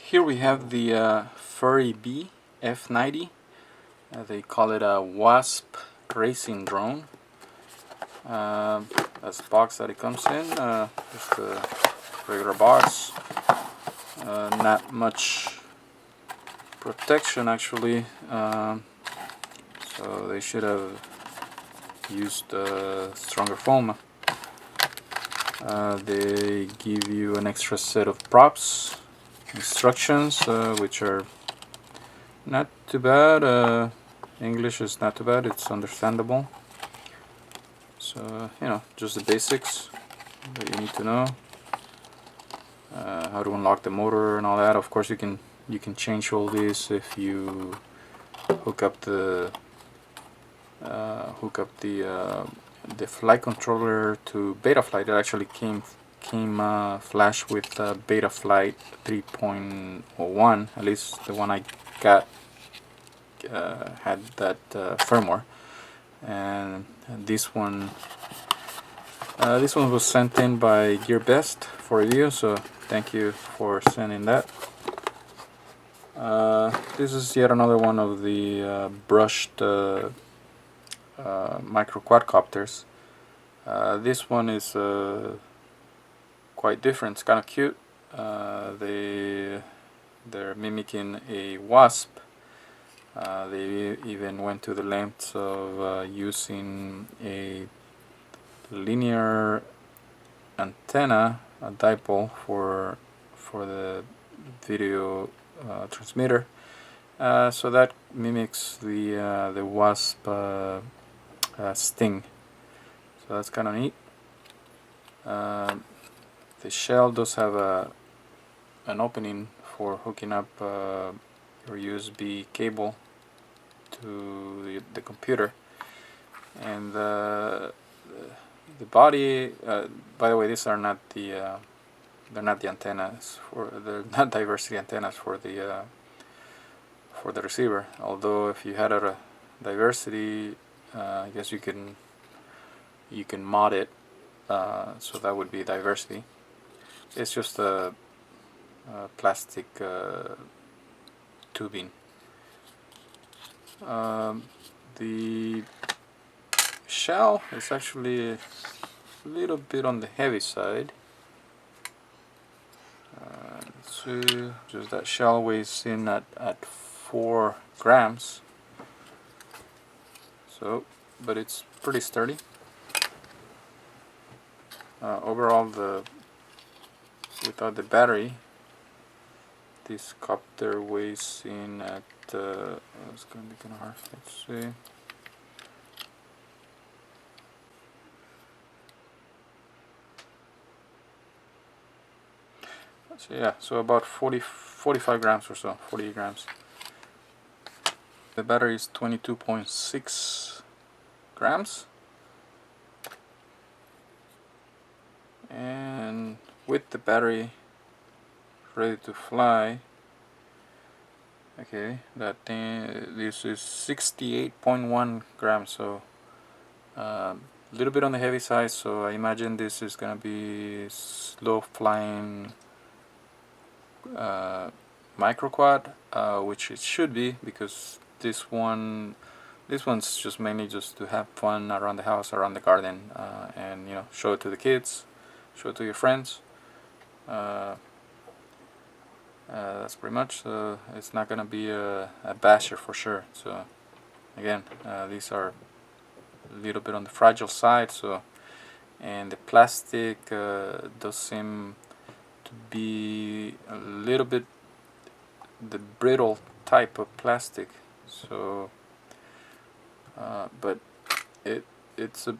Here we have the FuriBee F90. They call it a Wasp racing drone. That's the box that it comes in. Just a regular box. Not much protection actually. So they should have used stronger foam. They give you an extra set of props, instructions, which are not too bad. English is not too bad, it's understandable. So, just the basics that you need to know. How to unlock the motor and all that. Of course, you can change all this if you hook up the flight controller to Betaflight. It actually came flash with Betaflight 3.01. At least the one I got had that firmware, and this one was sent in by GearBest for review, so thank you for sending that. This is yet another one of the brushed micro quadcopters. This one is quite different. It's kind of cute. They're mimicking a Wasp. They even went to the lengths of using a linear antenna, a dipole for the video transmitter. So that mimics the Wasp sting. So that's kind of neat. The shell does have an opening for hooking up your USB cable to the computer, and the body. By the way, these are not they're not the antennas they're not diversity antennas for the receiver. Although if you had a diversity, I guess you can mod it, so that would be diversity. It's just a plastic tubing. The shell is actually a little bit on the heavy side. So just that shell weighs in at 4 grams. So, but it's pretty sturdy. Overall, without the battery, this copter weighs in at it's going to be kind of hard. Let's see. So yeah, so about 45 grams or so, 48 grams. The battery is 22.6 grams. And with the battery ready to fly, okay, this is 68.1 grams, so a little bit on the heavy side. So I imagine this is gonna be slow flying micro quad, which it should be, because this one's just mainly just to have fun around the house, around the garden, and show it to the kids, show it to your friends. That's pretty much. It's not gonna be a basher for sure. So again, these are a little bit on the fragile side. So, and the plastic does seem to be a little bit the brittle type of plastic. So, but it's a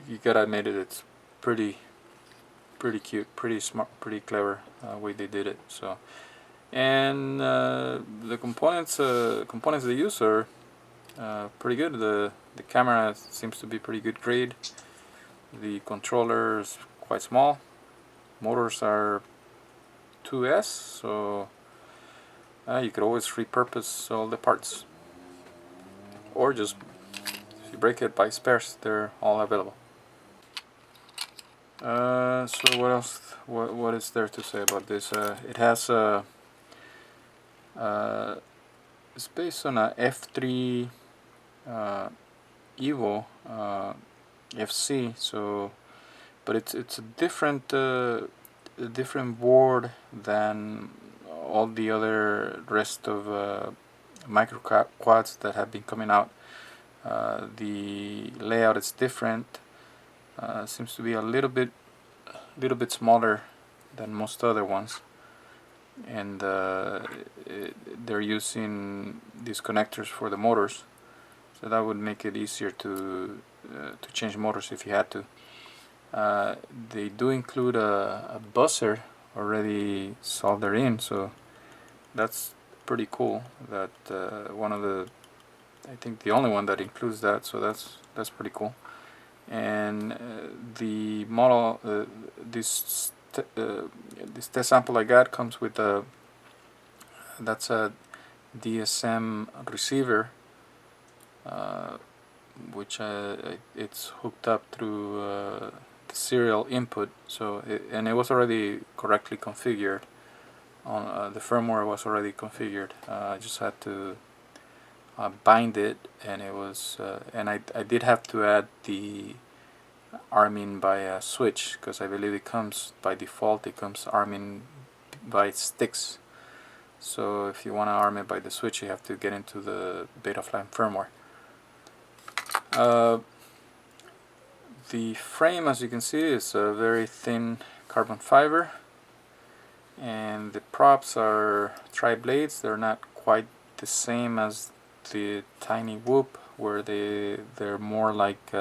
you gotta admit it. It's pretty cute, pretty smart, pretty clever way they did it. So, and the components they use are pretty good. The camera seems to be pretty good grade. The controller is quite small. Motors are 2S, so you could always repurpose all the parts, or just if you break it, buy spares. They're all available. So what else? What is there to say about this? It has It's based on a F3 Evo FC, so but it's a different board than all the other rest of micro quads that have been coming out. The layout is different. Seems to be a little bit smaller than most other ones, and they're using these connectors for the motors, so that would make it easier to change motors if you had to. They do include a buzzer already soldered in, so that's pretty cool. That one of the, I think the only one that includes that, so that's pretty cool. And the model, this test sample I got comes with that's a DSM receiver, which it's hooked up through the serial input. So and it was already correctly configured. On the firmware was already configured. I just had to bind it, and it was and I did have to add the arming by a switch, because I believe it comes by default, it comes arming by sticks. So if you want to arm it by the switch, you have to get into the Betaflight firmware. The frame, as you can see, is a very thin carbon fiber, and the props are tri-blades. They're not quite the same as the Tiny Whoop, where they're more like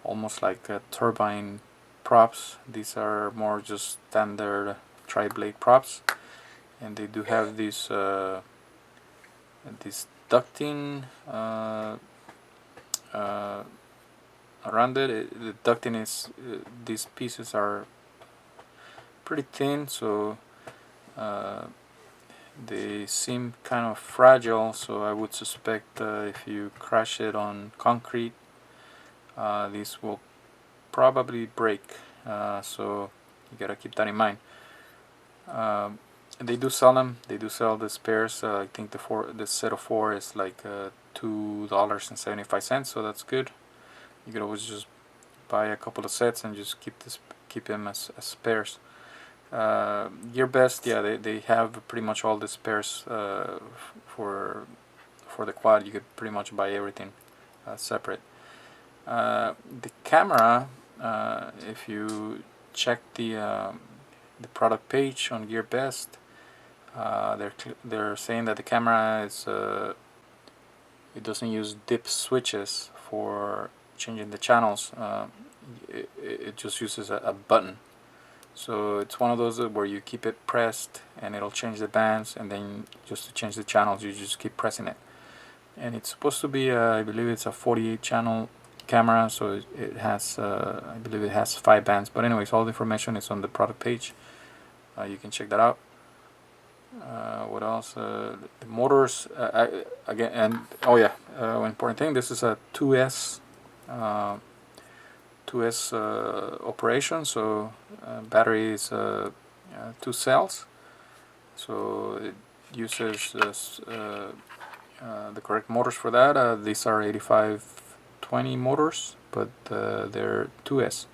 almost like turbine props. These are more just standard tri-blade props, and they do have this ducting around it. The ducting is these pieces are pretty thin, so they seem kind of fragile, so I would suspect if you crash it on concrete, these will probably break, so you gotta keep that in mind. They do sell them. They do sell the spares. I think the set of 4 is like $2.75, so that's good. You could always just buy a couple of sets and just keep them as spares. GearBest, yeah, they have pretty much all the spares for the quad. You could pretty much buy everything separate. The camera, if you check the product page on GearBest, they're saying that the camera is it doesn't use dip switches for changing the channels. It just uses a button. So it's one of those where you keep it pressed and it'll change the bands, and then just to change the channels you just keep pressing it. And it's supposed to be I believe it's a 48 channel camera, so it has I believe it has 5 bands. But anyways, all the information is on the product page. You can check that out. What else? The motors again, and oh yeah, one important thing. This is a 2S operation, so battery is 2 cells, so it uses the correct motors for that. These are 8520 motors, but they're 2S,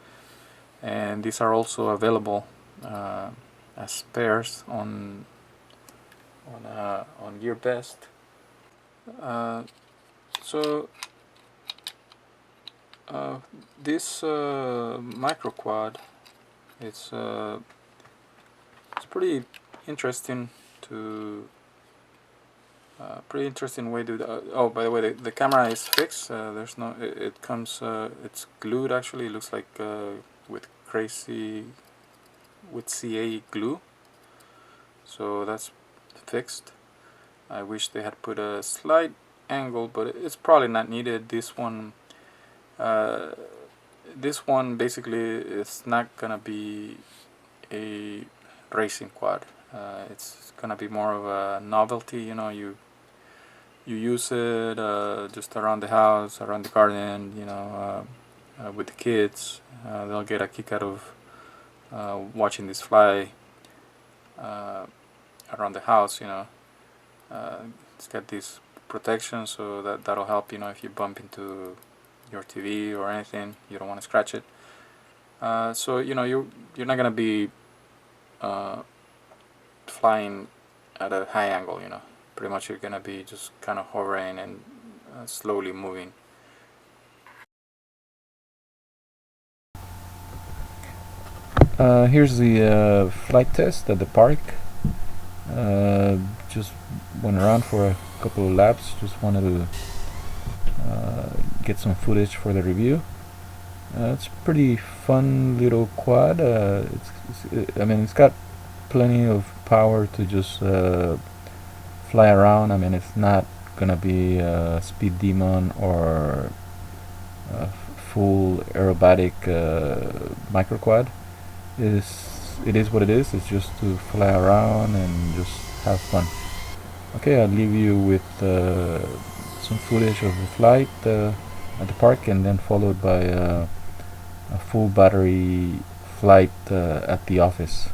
and these are also available as spares on GearBest. So this micro quad, it's pretty interesting to pretty interesting way to oh, by the way, the camera is fixed. There's no it comes it's glued. Actually, it looks like with CA glue, so that's fixed. I wish they had put a slight angle, but it's probably not needed. This one basically is not gonna be a racing quad. It's gonna be more of a novelty. You know, you use it just around the house, around the garden. You know, with the kids, they'll get a kick out of watching this fly. around the house, it's got this protection, so that'll help, if you bump into your TV or anything, you don't want to scratch it. So you're not gonna be flying at a high angle. Pretty much you're gonna be just kind of hovering and slowly moving. Here's the flight test at the park. Just went around for a couple of laps. Just wanted to get some footage for the review. It's a pretty fun little quad. It's got plenty of power to just fly around. It's not gonna be a speed demon or a full aerobatic micro quad. It is what it is. It's just to fly around and just have fun. Okay, I'll leave you with some footage of the flight at the park, and then followed by a full battery flight at the office.